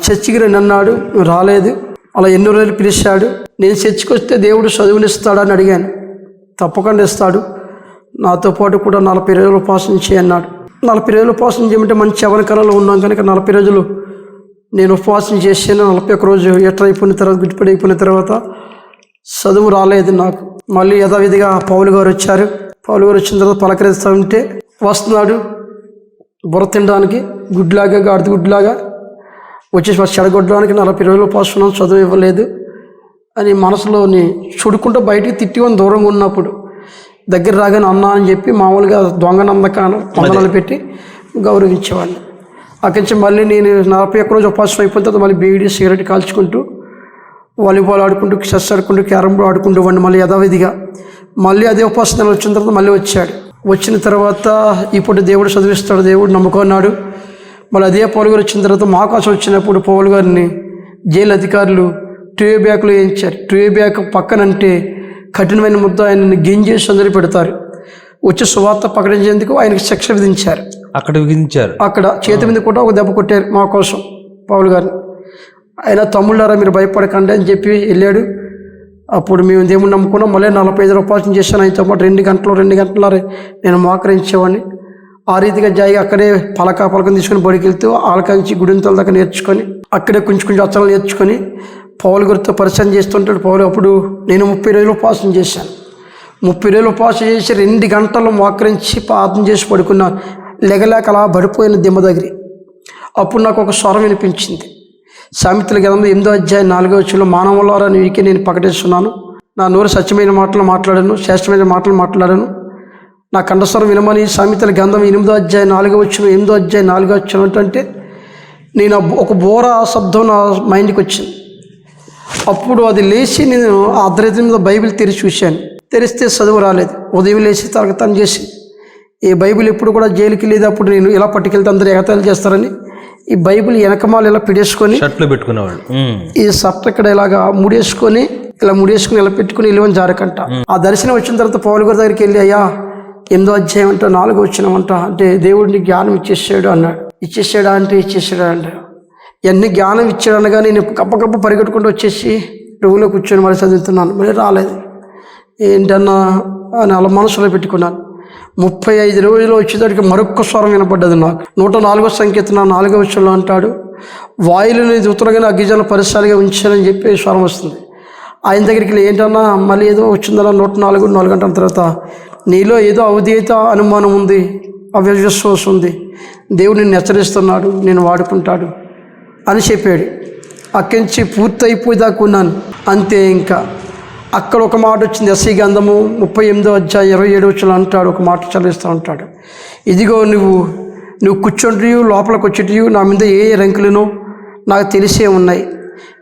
చర్చికి రండి అన్నాడు, రాలేదు. అలా ఎన్నో రోజులు పిలిచాడు. నేను చర్చికి వస్తే దేవుడు చదువునిస్తాడని అడిగాను. తప్పకుండా ఇస్తాడు, నాతో పాటు కూడా 40 రోజులు ఉపవాసం చేయన్నాడు. 40 రోజులు ఉపవాసం చేయమంటే మంచి అవనకరంలో ఉన్నాం కనుక 40 రోజులు నేను ఉపవాసం చేశాను. 41 రోజు ఎట్లా అయిపోయిన తర్వాత, గుడ్డిపడి అయిపోయిన తర్వాత చదువు రాలేదు నాకు. మళ్ళీ యథావిధిగా పౌలు గారు వచ్చారు. పౌలు గారు వచ్చిన తర్వాత పలకరిస్తూ ఉంటే వస్తున్నాడు బుర్ర తినడానికి, గుడ్లాగా గాడిద గుడ్లాగా వచ్చేసి చెడగొట్టడానికి 40 రోజులు ఉపవాసం చదువు ఇవ్వలేదు అని మనసులోని చూడుకుంటూ బయటికి తిట్టివని దూరంగా ఉన్నప్పుడు దగ్గర రాగానే అన్నా అని చెప్పి మామూలుగా దొంగ నమ్మకాలు వందనాలు పెట్టి గౌరవించేవాడిని. అక్కడి నుంచి మళ్ళీ నేను 41 రోజు ఉపవాసం అయిపోయిన తర్వాత మళ్ళీ బీడీ సిగరెట్ కాల్చుకుంటూ వాలీబాల్ ఆడుకుంటూ, చెస్ ఆడుకుంటూ, క్యారమ్ బోర్డ్ ఆడుకుంటూ వాడిని మళ్ళీ యథావిధిగా మళ్ళీ అదే ఉపవాసం వచ్చిన తర్వాత మళ్ళీ వచ్చాడు. వచ్చిన తర్వాత ఇప్పుడు దేవుడు చదివిస్తాడు, దేవుడు నమ్ముకున్నాడు. మళ్ళీ అదే పౌలు గారు వచ్చిన తర్వాత మా కోసం వచ్చినప్పుడు పౌలు గారిని జైలు అధికారులు ట్రే బ్యాక్లో వేయించారు. ట్రే బ్యాక్ పక్కనంటే కఠినమైన ముద్ద ఆయనని గింజేసి అందరూ పెడతారు. వచ్చి సువార్త ప్రకటించేందుకు ఆయనకి శిక్ష విధించారు. అక్కడ చేతి మీద కూడా ఒక దెబ్బ కొట్టారు మా కోసం పౌలు గారిని. ఆయన తమ్ముళ్ళారా మీరు భయపడకండి అని చెప్పి వెళ్ళాడు. అప్పుడు మేము దేవుని నమ్ముకున్నాం. మళ్ళీ 45 రోజులు ఉపవాసం చేశాను. ఆయనతో పాటు 2 గంటలు నేను మోకరించేవాడిని. ఆ రీతిగా జాయిగా అక్కడే పలకం తీసుకొని బడికి వెళ్తూ ఆలకాంచి గుడింతల దాకా నేర్చుకొని అక్కడే కొంచెం అచ్చలు నేర్చుకొని పౌలు గారితో పరిచయం చేస్తుంటాడు పౌలు. అప్పుడు నేను 30 రోజులు ఉపవాసం చేశాను. 30 రోజులు ఉపవాసం చేసి 2 గంటలు మోకరించి ప్రార్థన చేసి పడుకున్నాను. లెగలేక అలా పడిపోయిన దిమ్మ దగ్గర. అప్పుడు నాకు ఒక స్వరం వినిపించింది. సామెతల గ్రంథం 8వ అధ్యాయం 4వ వచనంలో, మానవులారా నీకే నేను ప్రకటిస్తున్నాను, నా నోరు సత్యమైన మాటలు మాట్లాడాను, శ్రేష్టమైన మాటలు మాట్లాడాను, నా కంఠస్వరం వినమని. సామెతల గ్రంథం 8వ అధ్యాయం 4వ వచనం, 8వ అధ్యాయం 4వ వచనం ఏంటంటే నేను ఒక బోర శబ్దం నా మైండ్కి వచ్చింది. అప్పుడు అది లేచి నేను ఆ అర్ధరాత్రి మీద బైబిల్ తెరిచి చూశాను. తెరిస్తే చదువు రాలేదు. ఉదయం లేచి తరగతం చేసి ఈ బైబిల్ ఎప్పుడు కూడా జైలుకి లేదు. అప్పుడు నేను ఇలా పట్టుకెళ్తే అందరూ ఎగతాళి చేస్తారని ఈ బైబిల్ వెనకమాలు ఇలా పిడేసుకొని షర్ట్లు పెట్టుకునేవాళ్ళు. ఈ షర్ట్ ఇక్కడ ఇలాగా ముడేసుకొని ఇలా పెట్టుకుని వెళ్ళమని జారకంట. ఆ దర్శనం వచ్చిన తర్వాత పౌలు గారి దగ్గరికి వెళ్ళి, అయ్యా 8వ అధ్యాయం అంట 4వ వచనం అంటే దేవుడిని జ్ఞానం ఇచ్చేసాడు అన్నాడు. ఇచ్చేసాడా అంటే ఇవన్నీ జ్ఞానం ఇచ్చాడు అనగా నేను కప్ప పరిగెట్టుకుంటూ వచ్చేసి రూమ్లో కూర్చొని మళ్ళీ చదువుతున్నాను. మళ్ళీ రాలేదు. ఏంటన్నా అని అలా మనసులో పెట్టుకున్నాను. 35 రోజులు వచ్చేసరికి మరొక్క స్వరం వినపడ్డది నాకు. 104వ సంకీర్తన 4వ వచనంలో అంటాడు, వాయువుని ఉత్తరగానే అగ్గిజాల పరిసరాలుగా ఉంచానని చెప్పి స్వరం వస్తుంది. ఆయన దగ్గరికి ఏంటన్నా మళ్ళీ ఏదో వచ్చిందన్నా 104 గంటల తర్వాత నీలో ఏదో అవిధేయత అనుమానం ఉంది, అవిశ్వాసం ఉంది, దేవుడు నిన్ను హెచ్చరిస్తున్నాడు, నేను వాడుకుంటాడు అని చెప్పాడు. అక్కడి నుంచి పూర్తి అయిపోయేదాకా ఉన్నాను. అంతే. ఇంకా అక్కడ ఒక మాట వచ్చింది. ఎస్ఐ గ్రంథము 38వ అధ్యాయం 27వ వచనం అంటాడు, ఒక మాట చదివిస్తూ ఉంటాడు, ఇదిగో నువ్వు కూర్చుంటియు లోపలికి వచ్చేటియు నా మీద ఏ రంకులను నాకు తెలిసే ఉన్నాయి.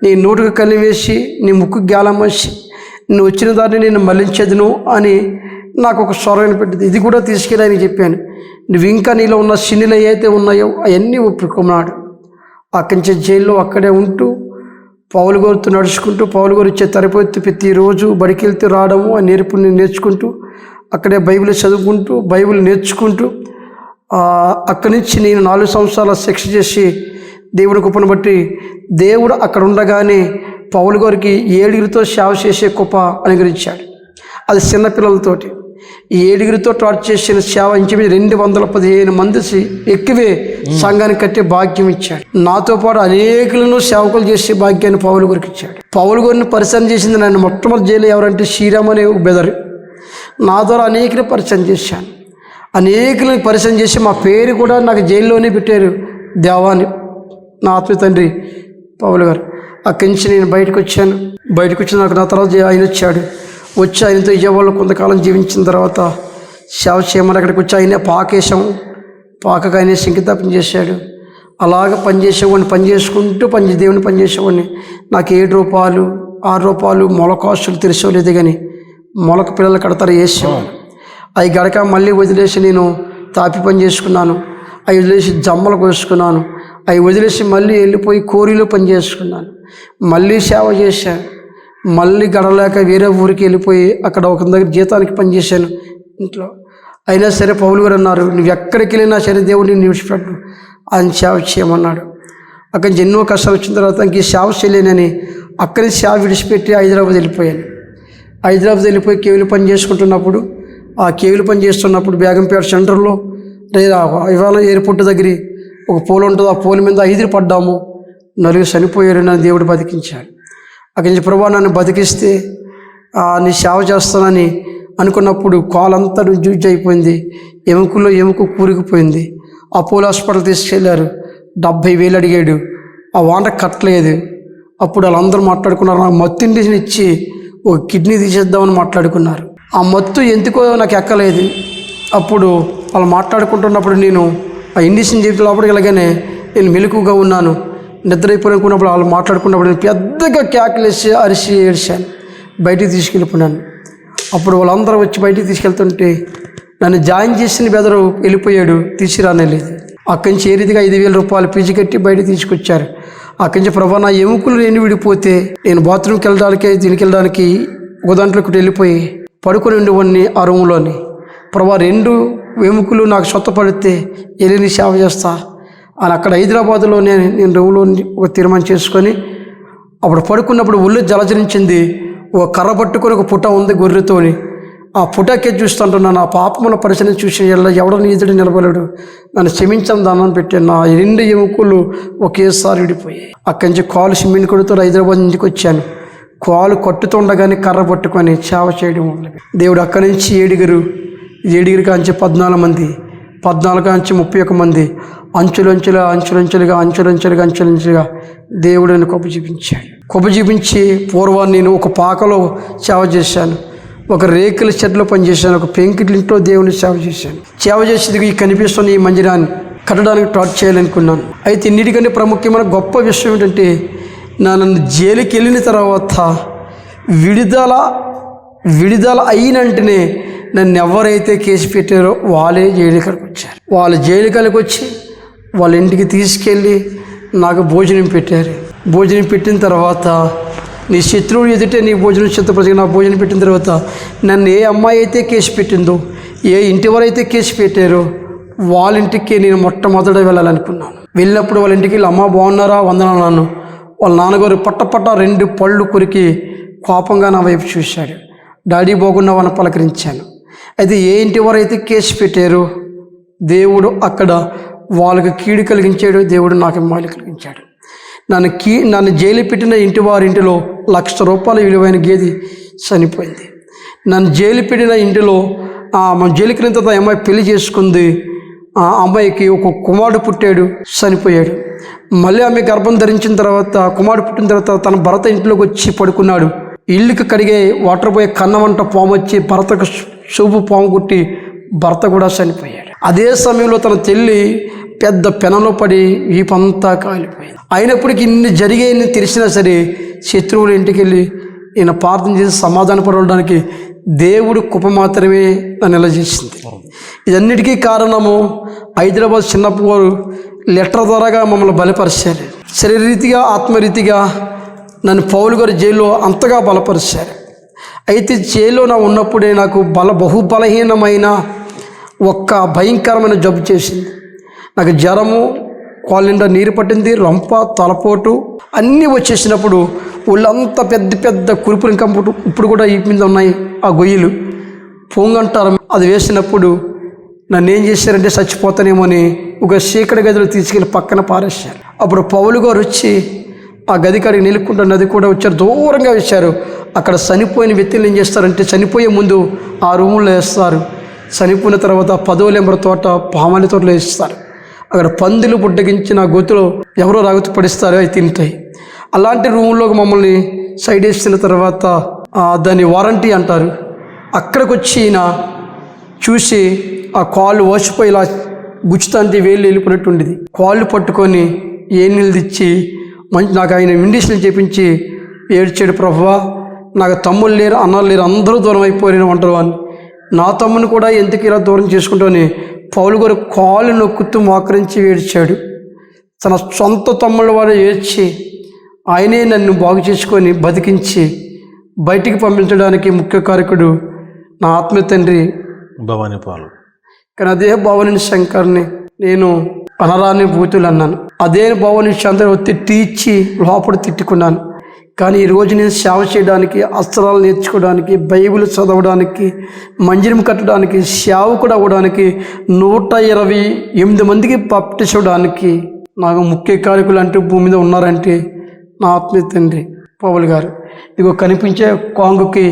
నీ నోటుకు కళ్ళు వేసి నీ ముక్కు గ్యాలం వేసి నువ్వు వచ్చిన దాన్ని నేను మళ్లించేదును అని నాకు ఒక స్వరం పెట్టింది. ఇది కూడా తీసుకెళ్ళి ఆయన చెప్పాను. నువ్వు ఇంకా నీలో ఉన్న శనిలు ఏవైతే ఉన్నాయో అవన్నీ ఒప్పుకున్నాడు. అక్కడి నుంచి జైల్లో అక్కడే ఉంటూ పౌలు గారితో నడుచుకుంటూ పౌలు గారు ఇచ్చే తరగతి ప్రతిరోజు బడికి వెళ్తూ రావడము, ఆ నేర్పుని నేర్చుకుంటూ అక్కడే బైబిల్ చదువుకుంటూ బైబిల్ నేర్చుకుంటూ అక్కడి నుంచి నేను 4 సంవత్సరాల శిక్ష చేసి దేవుడి కృపను బట్టి దేవుడు అక్కడ ఉండగానే పౌలు గారికి 7 సేవ చేసే కృప అనుగ్రహించాడు. అది చిన్నపిల్లలతోటి. ఈ 7 టార్చ్ చేసిన సేవ ఇంచుమించు 215 మంది ఎక్కువే సంఘానికి కట్టే భాగ్యం ఇచ్చాడు. నాతో పాటు అనేకులను సేవకులు చేసే భాగ్యాన్ని పౌలు గారికి ఇచ్చాడు. పౌలు గారిని పరిచయం చేసింది నన్ను మొట్టమొదటి జైలు ఎవరంటే శ్రీరామ్ అనే బెదరు. నా ద్వారా అనేకులు పరిచయం చేశాను. అనేకులను పరిచయం చేసి మా పేరు కూడా నాకు జైల్లోనే పెట్టారు, దేవాని, నా ఆత్మీయ తండ్రి పౌలు గారు. అక్కడి నుంచి నేను బయటకు వచ్చాను. నాకు నా తర్వాత ఆయన వచ్చి ఆయనతో విజయవాడలో కొంతకాలం జీవించిన తర్వాత సేవ చేయమని అక్కడికి వచ్చి ఆయనే పాకకు ఆయనే సంగీతాపం చేశాడు. అలాగ పని చేసుకుంటూ దేవుని పని చేసేవాడిని. నాకు 7 రూపాయలు 6 రూపాయలు మొలకాస్తులు తెలిసేలేదు, కానీ మొలక పిల్లలు కడతారు వేసేవాడు. అవి గడక మళ్ళీ వదిలేసి నేను తాపి పని చేసుకున్నాను. అవి వదిలేసి జమ్మలు కోసుకున్నాను. అవి వదిలేసి మళ్ళీ వెళ్ళిపోయి కోరిలో పని చేసుకున్నాను. మళ్ళీ సేవ చేశాను. మళ్ళీ గడలేక వేరే ఊరికి వెళ్ళిపోయి అక్కడ ఒక దగ్గర జీతానికి పనిచేశాను ఇంట్లో. అయినా సరే పౌలు గారు అన్నారు, నువ్వు ఎక్కడికి వెళ్ళినా సరే దేవుడిని విడిచిపెట్టు, ఆయన సేవ చేయమన్నాడు. అక్కడి నుంచి ఎన్నో కష్టాలు వచ్చిన తర్వాత ఇంక సేవ చేయలేనని అక్కడి నుంచి సేవ విడిచిపెట్టి హైదరాబాద్ వెళ్ళిపోయాను. హైదరాబాద్ వెళ్ళిపోయి కేవీలు పని చేసుకుంటున్నప్పుడు, ఆ కేవీలు పని చేస్తున్నప్పుడు బేగంపేట సెంటర్లో లేదా ఇవాళ ఎయిర్పోర్ట్ దగ్గర ఒక పోల్ ఉంటుంది. ఆ పోల్ మీద 5 పడ్డాము, 4 చనిపోయారు. నన్ను దేవుడు బతికించాడు. అక్కడి నుంచి ప్రభా నన్ను బతికిస్తే నీ సేవ చేస్తానని అనుకున్నప్పుడు కాలంతా జూజ్ అయిపోయింది, ఎముక కూరుకుపోయింది. ఆ పోల్ హాస్పిటల్ తీసుకెళ్ళారు. 70,000 అడిగాడు. ఆ వాంట కట్టలేదు. అప్పుడు వాళ్ళందరూ మాట్లాడుకున్నారు, నాకు మత్తు ఇండిషన్ ఇచ్చి ఒక కిడ్నీ తీసేద్దామని మాట్లాడుకున్నారు. ఆ మత్తు ఎందుకో నాకు ఎక్కలేదు. అప్పుడు వాళ్ళు మాట్లాడుకుంటున్నప్పుడు నేను ఆ ఇండిషన్ చెప్పి లోపలికి వెళ్ళగానే నేను మెలకుగా ఉన్నాను. నిద్రైపోయినప్పుడు వాళ్ళు మాట్లాడుకున్నప్పుడు నేను పెద్దగా కేకలేసి అరిసి ఏడ్చాను. బయటికి తీసుకెళ్ళిపోయాను. అప్పుడు వాళ్ళందరూ వచ్చి బయటికి తీసుకెళ్తుంటే నన్ను జాయిన్ చేసిన బెదరు వెళ్ళిపోయాడు, తీసుకురానేలేదు. అక్కడి నుంచి ఏ రీతిగా 5,000 రూపాయలు ఫీజు కట్టి బయట తీసుకొచ్చారు. అక్కడి నుంచి ప్రభా నా ఎముకలు నేను విడిపోతే నేను బాత్రూమ్కి వెళ్ళడానికి దీనికి వెళ్ళడానికి ఒక దాంట్లోకి వెళ్ళిపోయి పడుకొని ఉండేవాడిని ఆ రూమ్లోని. ప్రభా 2 ఎముకలు నాకు సొత్తపడితే వెళ్ళి సేవ చేస్తా అని అక్కడ హైదరాబాద్లో నేను రూమ్లో ఒక తీర్మానం చేసుకొని అప్పుడు పడుకున్నప్పుడు ఒళ్ళు జలజరించింది. ఒక కర్ర పట్టుకొని ఒక పుట ఉంది గొర్రెతోని. ఆ పుటకే చూస్తుంటున్నాను. నా పాపముల పరిచయం చూసి ఎవడని ఎదుటి నిలబడలేడు, నన్ను క్షమించని దానం పెట్టాను. నా 2 ఎముకలు ఒకేసారి విడిపోయాయి. అక్కడి నుంచి కాలు సిమెంట్ కొడుతూ హైదరాబాద్ ఇంటికి వచ్చాను. కాలు కట్టుతుండగానే కర్ర పట్టుకొని సేవ చేయడం మొదలు. దేవుడు అక్కడి నుంచి 7 కాంచి 14 మంది, 14 కాంచి 31 మంది, అంచులంచులుగా దేవుడిని కృప చూపించి పూర్వాన్ని నేను ఒక పాకలో సేవ చేశాను, ఒక రేకుల షెడ్లో పనిచేశాను, ఒక పెంకిటింట్లో దేవుని సేవ చేసేది ఈ కనిపిస్తున్న ఈ మందిరాన్ని కట్టడానికి స్టార్ట్ చేయాలనుకున్నాను. అయితే ఇన్నిటికంటే ప్రాముఖ్యమైన గొప్ప విషయం ఏంటంటే నన్ను జైలుకి వెళ్ళిన తర్వాత విడుదల అయిన వెంటనే నన్ను ఎవరైతే కేసు పెట్టారో వాళ్ళే జైలుకి వచ్చారు. వాళ్ళు జైలుకి వచ్చి వాళ్ళ ఇంటికి తీసుకెళ్ళి నాకు భోజనం పెట్టారు. భోజనం పెట్టిన తర్వాత నీ శత్రువుడు ఎదుటే నీ భోజనం సిద్ధపరిచి నాకు భోజనం పెట్టిన తర్వాత నన్ను ఏ అమ్మాయి అయితే కేసు పెట్టిందో, ఏ ఇంటి వారైతే కేసు పెట్టారో వాళ్ళ ఇంటికి నేను మొట్టమొదట వెళ్ళాలనుకున్నాను. వెళ్ళినప్పుడు వాళ్ళ ఇంటికి వెళ్ళి అమ్మ బాగున్నారా వందనాలు. వాళ్ళ నాన్నగారు పట్ట 2 పళ్ళు కొరికి కోపంగా నా వైపు చూశాడు. డాడీ బాగున్నావని పలకరించాను. అయితే ఏ ఇంటి వారైతే కేసు పెట్టారో దేవుడు అక్కడ వాళ్ళకి కీడు కలిగించాడు, దేవుడు నాకు మేలు కలిగించాడు. నన్ను జైలు పెట్టిన ఇంటి వారింటిలో 1,00,000 రూపాయల విలువైన గేదె చనిపోయింది. నన్ను జైలు పెట్టిన ఇంటిలో జైలుకి తర్వాత అమ్మాయి పెళ్లి చేసుకుంది. ఆ అమ్మాయికి ఒక కుమారుడు పుట్టాడు, చనిపోయాడు. మళ్ళీ ఆమె గర్భం ధరించిన తర్వాత కుమారుడు పుట్టిన తర్వాత తన భర్త ఇంట్లోకి వచ్చి పడుకున్నాడు. ఇల్లుకి కడిగే వాటర్ పోయే కన్నమంట పాము వచ్చి భర్తకు చూపు పాము కుట్టి భర్త కూడా చనిపోయాడు. అదే సమయంలో తన తల్లి పెద్ద పెనంలో పడి వీపంతా కాలిపోయింది. అయినప్పటికీ ఇన్ని జరిగాయని తెలిసినా సరే శత్రువుల ఇంటికి వెళ్ళి ఈయన ప్రార్థన చేసి సమాధాన పడడానికి దేవుడు కృప మాత్రమే నన్ను ఎలా చేసింది. ఇదన్నిటికీ కారణము హైదరాబాద్ చిన్నప్పుడు లెటర్ ద్వారాగా మమ్మల్ని బలపరిచారు. శరీరీతిగా ఆత్మరీతిగా నన్ను పౌలు గారు జైల్లో అంతగా బలపరిచారు. అయితే జైల్లో నా ఉన్నప్పుడే నాకు బహుబలహీనమైన ఒక్క భయంకరమైన జబ్బు చేసింది. నాకు జ్వరము, కాళ్ళ నిండా నీరు పట్టింది, రొంప, తలపోటు అన్నీ వచ్చేసినప్పుడు ఒళ్ళంతా పెద్ద కురుపులు ఇంకా ఇప్పుడు కూడా ఈ మీద ఉన్నాయి ఆ గొయ్యలు పొంగంటారు. అది వేసినప్పుడు నన్ను ఏం చేశారంటే చచ్చిపోతానేమో అని ఒక చీకటి గదిలో తీసుకెళ్ళి పక్కన పారేశారు. అప్పుడు పౌలు గారు వచ్చి ఆ గది కాడికి నిలుక్కుంటూ నది కూడా వచ్చారు, దూరంగా వేశారు. అక్కడ చనిపోయిన వ్యక్తులు ఏం చేస్తారంటే చనిపోయే ముందు ఆ రూముల్లో వేస్తారు. చనిపోయిన తర్వాత 10వ నెంబర్ తోట పామాలి తోటలో వేస్తారు. అక్కడ పందులు బుడ్డగించిన గొంతులో ఎవరో రాగుతూ పడిస్తారు, అవి తింటాయి. అలాంటి రూమ్లోకి మమ్మల్ని సైడ్ వేసిన తర్వాత దాన్ని వారంటీ అంటారు. అక్కడికి వచ్చి ఈయన చూసి ఆ కాళ్ళు ఓసిపోయి ఇలా గుచ్చుతాంటి వేళ్ళు వెళ్ళిపోయినట్టు ఉండేది. కాళ్ళు పట్టుకొని ఏ నీళ్ళు తెచ్చి నాకు ఆయన ఇండిషన్లు చేపించి ఏడ్చాడు. ప్రభువా నాకు తమ్ముళ్ళు లేరు, అన్నలు లేరు, అందరూ దూరం అయిపోయిన ఒంటరి అని. నా తమ్ముని కూడా ఎందుకు ఇలా దూరం చేసుకుంటామని పౌలు గారు కాళ్ళు నొక్కుతూ మోకరించి ఏడ్చాడు. తన సొంత తమ్ముళ్ళ వారు ఏడ్చి ఆయనే నన్ను బాగు చేసుకొని బతికించి బయటికి పంపించడానికి ముఖ్య కారకుడు నా ఆత్మీయ తండ్రి భవానీ పాలు. కానీ అదే భవానీ శంకర్ని నేను అనరాని బూతులు అన్నాను. అదే భావం అందరూ తిట్టి ఇచ్చి లోపల తిట్టుకున్నాను. కానీ ఈరోజు నేను సేవ చేయడానికి, అస్త్రాలు నేర్చుకోవడానికి, బైబిల్ చదవడానికి, మందిరం కట్టడానికి, సేవకుడు అవ్వడానికి, 128 మందికి బాప్టిజడానికి నాకు ముఖ్య కారకులు అంటూ భూమి మీద ఉన్నారంటే నా ఆత్మీయ తండ్రి పౌలు గారు. ఇదిగో కనిపించే కాంగుకి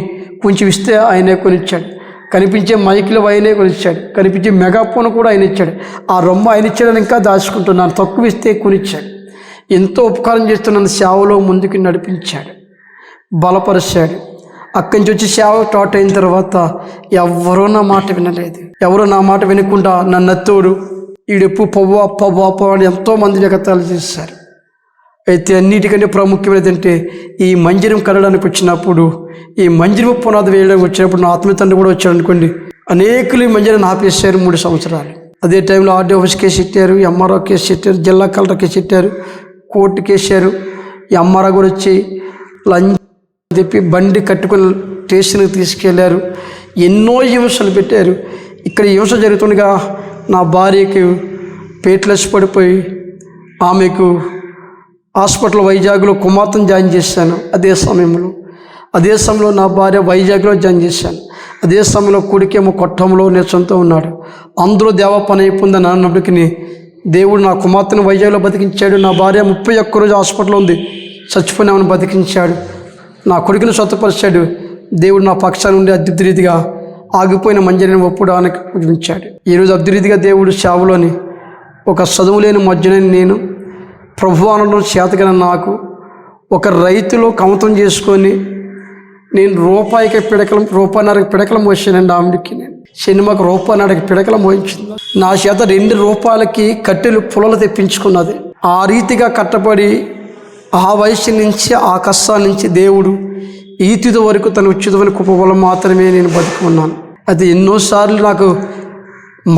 కొంచెం ఇస్తే ఆయనే కొనిచ్చాడు, కనిపించే మైకులు ఆయనే కొనిచ్చాడు, కనిపించే మెగాఫోన్ కూడా ఆయన ఇచ్చాడు. ఆ రొమ్మ ఆయన ఇచ్చాడని ఇంకా దాచుకుంటున్నాను. తక్కువ ఇస్తే కొనిచ్చాడు. ఎంతో ఉపకారం చేస్తున్నాను. సేవలో ముందుకు నడిపించాడు, బలపరిచాడు. అక్కడి నుంచి వచ్చి సేవ స్టార్ట్ అయిన తర్వాత ఎవరో నా మాట వినలేదు. ఎవరో నా మాట వినకుండా నన్ను ఎత్తోడు ఈడెప్పు పవ్వా అని ఎంతోమంది జగత్తాలు చేశారు. అయితే అన్నిటికంటే ప్రాముఖ్యమైనది అంటే ఈ మందిరం కట్టడానికి వచ్చినప్పుడు, ఈ మందిరం పునాది వేయడానికి వచ్చినప్పుడు నా ఆత్మీయ తండ్రి కూడా వచ్చాడు అనుకోండి. అనేకులు ఈ మందిరాన్ని ఆపేశారు 3 సంవత్సరాలు. అదే టైంలో ఆర్డీ ఆఫీస్ కేసు పెట్టారు, ఎంఆర్ఓ కేసు పెట్టారు, జిల్లా కలెక్టర్ కేసు పెట్టారు, కోర్టు కేసారు. ఈ ఎంఆర్ఓ కూడా వచ్చి లంచ్ చెప్పి బండి కట్టుకుని స్టేషన్కి తీసుకెళ్లారు. ఎన్నో హింసలు పెట్టారు. ఇక్కడ హింస జరుగుతుండగా నా భార్యకి పేట్లెస్ పడిపోయి ఆమెకు హాస్పిటల్ వైజాగ్లో కుమార్తెను జాయిన్ చేశాను. అదే సమయంలో నా భార్య వైజాగ్లో జాయిన్ చేశాను. అదే సమయంలో కొడుకేమో కొట్టంలో నేర్చుకుంటూ ఉన్నాడు. అందరూ దేవ పని అయిపోయిందని అన్నప్పటికీ దేవుడు నా కుమార్తెను వైజాగ్లో బతికించాడు. నా భార్య 31 రోజు హాస్పిటల్లో ఉంది, చచ్చిపోయినామని బతికించాడు. నా కొడుకుని స్వతపరిచాడు. దేవుడు నా పక్షాన్ని ఉండి అద్భుత రీతిగా ఆగిపోయిన మంజరిని ఒప్పడానికి ఉంచాడు. ఈరోజు అద్భుత రీతిగా దేవుడు సేవలోని ఒక చదువులేని మధ్యన నేను ప్రభు అనడం చేతగిన నాకు ఒక రైతులో కమతం చేసుకొని నేను రూపాయికి రూపాయిన్నరకి పిడకలం మోసానండి. ఆమెకి నేను సినిమాకి రూపాయిన్నరకి పిడకలం మోయించింది. నా చేత 2 రూపాయలకి కట్టెలు పుల్లలు తెప్పించుకున్నది. ఆ రీతిగా కట్టబడి ఆ వయసు నుంచి, ఆ కష్టాల నుంచి దేవుడు ఈ తుది వరకు తన ఉచితమైన కృప వల్ల మాత్రమే నేను బతికి ఉన్నాను. అయితే ఎన్నోసార్లు నాకు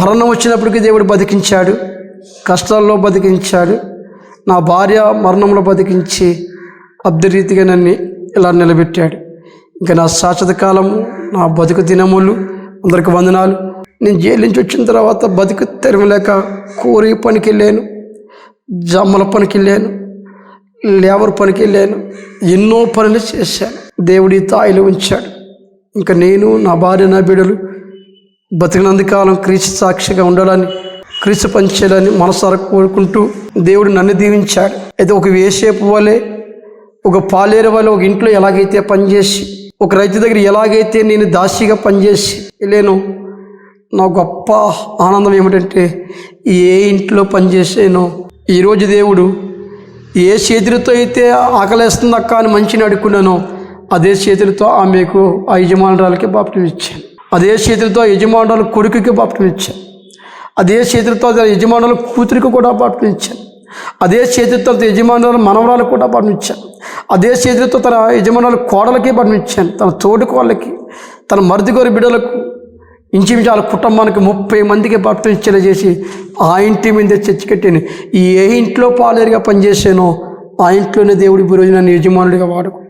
మరణం వచ్చినప్పటికీ దేవుడు బతికించాడు, కష్టాల్లో బతికించాడు. నా భార్య మరణంలో బతికించి అబ్దరీతిగా నన్ను ఇలా నిలబెట్టాడు. ఇంకా నా శాశ్వత కాలము, నా బతుకు దినములు అందరికి వందనాలు. నేను జైలు నుంచి వచ్చిన తర్వాత బతుకు తెరవలేక కూరి పనికి వెళ్ళాను, జమ్మల పనికి వెళ్ళాను, లేబర్ పనికి వెళ్ళాను, ఎన్నో పనులు చేశాను. దేవుడి తాయిలో ఉంచాడు. ఇంకా నేను, నా భార్య, నా బిడ్డలు బతికినందుకాలం క్రీస్తు సాక్షిగా ఉండాలని, క్రీస్తు పంచేయాలని మనసారా కోరుకుంటూ దేవుడు నన్ను దీవించాడు. అయితే ఒక వేసేపు వలె, ఒక పాలేరు వలె ఒక ఇంట్లో ఎలాగైతే పనిచేసి, ఒక రైతు దగ్గర ఎలాగైతే నేను దాసిగా పనిచేసి వెళ్ళాను, నా గొప్ప ఆనందం ఏమిటంటే ఏ ఇంట్లో పనిచేసానో ఈరోజు దేవుడు ఏ చేతులతో అయితే ఆకలేస్తుంది అక్క అని మంచిని అడుక్కున్నానో అదే చేతులతో ఆమెకు ఆ యజమానురాలకి బాప్టిజం ఇచ్చాను. అదే చేతులతో యజమానురాలు కొడుకుకి బాప్టిజం ఇచ్చాను. అదే చేతులతో యజమానురాలు కూతురికి కూడా బాప్టిజం ఇచ్చాను. అదే చేతులతో యజమానురాలు మనవరాలకు కూడా బాప్టిజం ఇచ్చాను. అదే చేతులతో తన యజమానురాలు కోడలకి బాప్టిజం ఇచ్చాను. తన తోటి కోళ్ళకి, తన మరిదిగోరి బిడ్డలకు, ఇంచుమించు వాళ్ళ కుటుంబానికి 30 మందికి బాప్టిజం ఇచ్చేలా చేసి ఆ ఇంటి మీద చర్చి కట్టాను. ఏ ఇంట్లో పాలేరుగా పనిచేసానో ఆ ఇంట్లోనే దేవుడి ఈరోజు నన్ను యజమానుడిగా వాడుకో.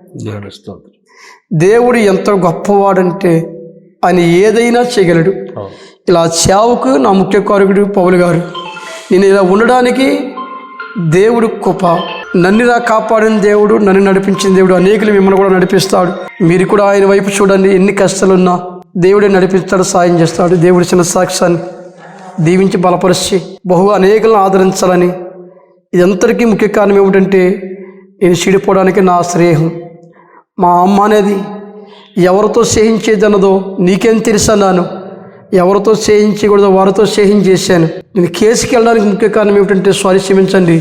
దేవుడు ఎంత గొప్పవాడంటే ఆయన ఏదైనా చేయగలడు. ఇలా సేవకు నా ముఖ్య కారకుడు పౌలు గారు. నేను ఇలా ఉండడానికి దేవుడు కృప. నన్ను ఇలా కాపాడిన దేవుడు, నన్ను నడిపించిన దేవుడు. అనేకులు మిమ్మల్ని కూడా నడిపిస్తాడు. మీరు కూడా ఆయన వైపు చూడండి. ఎన్ని కష్టాలున్నా దేవుడే నడిపిస్తాడు, సాయం చేస్తాడు. దేవుడి చిన్న సాక్ష్యాన్ని దీవించి బలపరిచి అనేకులను ఆదరించాలని. ఇదంతటికీ ముఖ్య కారణం ఏమిటంటే నేను చెడిపోవడానికి నా శ్రేహం. మా అమ్మ అనేది ఎవరితో స్నేహించేది అన్నదో నీకేం తెలుసు అన్నాను. ఎవరితో స్నేహించకూడదో వారితో స్నేహం చేశాను. నేను కేసుకి వెళ్ళడానికి ముఖ్య కారణం ఏమిటంటే సారీ క్షమించండి,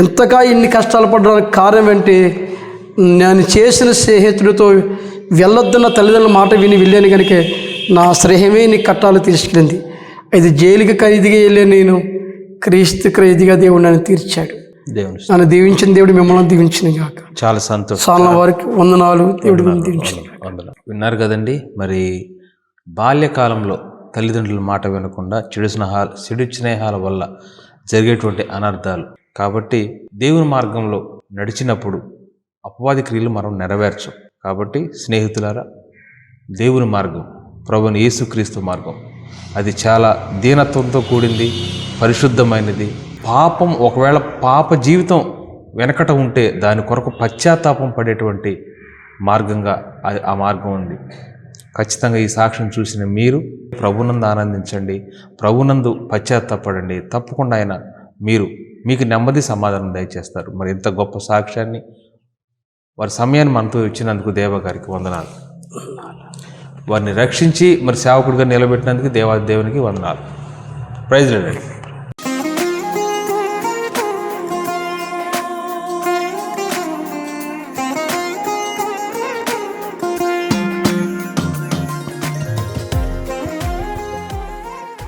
ఇంతగా ఇన్ని కష్టాలు పడడానికి కారణం ఏంటి, నేను చేసిన స్నేహితుడితో వెళ్ళొద్దన్న తల్లిదండ్రుల మాట విని వెళ్ళాను కనుక నా స్నేహమే నీ కట్టాలు తీసుకెళ్ళింది. అయితే జైలుకి ఖైదీగా వెళ్ళాను. నేను క్రీస్తు ఖైదీగా దేవుడు నన్ను తీర్చాడు. నన్ను దీవించిన దేవుడు మిమ్మల్ని దీవించిన గాక. చాలా సంతోషం. చాలా వారికి వందనాలు. దేవుడు దీవించిన. విన్నారు కదండి. మరి బాల్యకాలంలో తల్లిదండ్రుల మాట వినకుండా చెడు స్నేహాల వల్ల జరిగేటువంటి అనర్థాలు. కాబట్టి దేవుని మార్గంలో నడిచినప్పుడు అపవాది క్రియలు మనం నెరవేర్చం. కాబట్టి స్నేహితులారా, దేవుని మార్గం, ప్రభువుని యేసుక్రీస్తు మార్గం, అది చాలా దీనత్వంతో కూడింది, పరిశుద్ధమైనది, పాపం ఒకవేళ పాప జీవితం వెనకట ఉంటే దాని కొరకు పశ్చాత్తాపం పడేటువంటి మార్గంగా ఆ మార్గం ఉంది. ఖచ్చితంగా ఈ సాక్ష్యం చూసిన మీరు ప్రభునందు ఆనందించండి, ప్రభునందు పశ్చాత్తాపడండి. తప్పకుండా ఆయన మీకు నెమ్మది సమాధానం దయచేస్తారు. మరి ఇంత గొప్ప సాక్ష్యాన్ని వారి సమయాన్ని మనతో ఇచ్చినందుకు దేవ గారికి వందనాలు. వారిని రక్షించి మరి సేవకుడిగా నిలబెట్టినందుకు దేవునికి వందనాలు. Praise lord.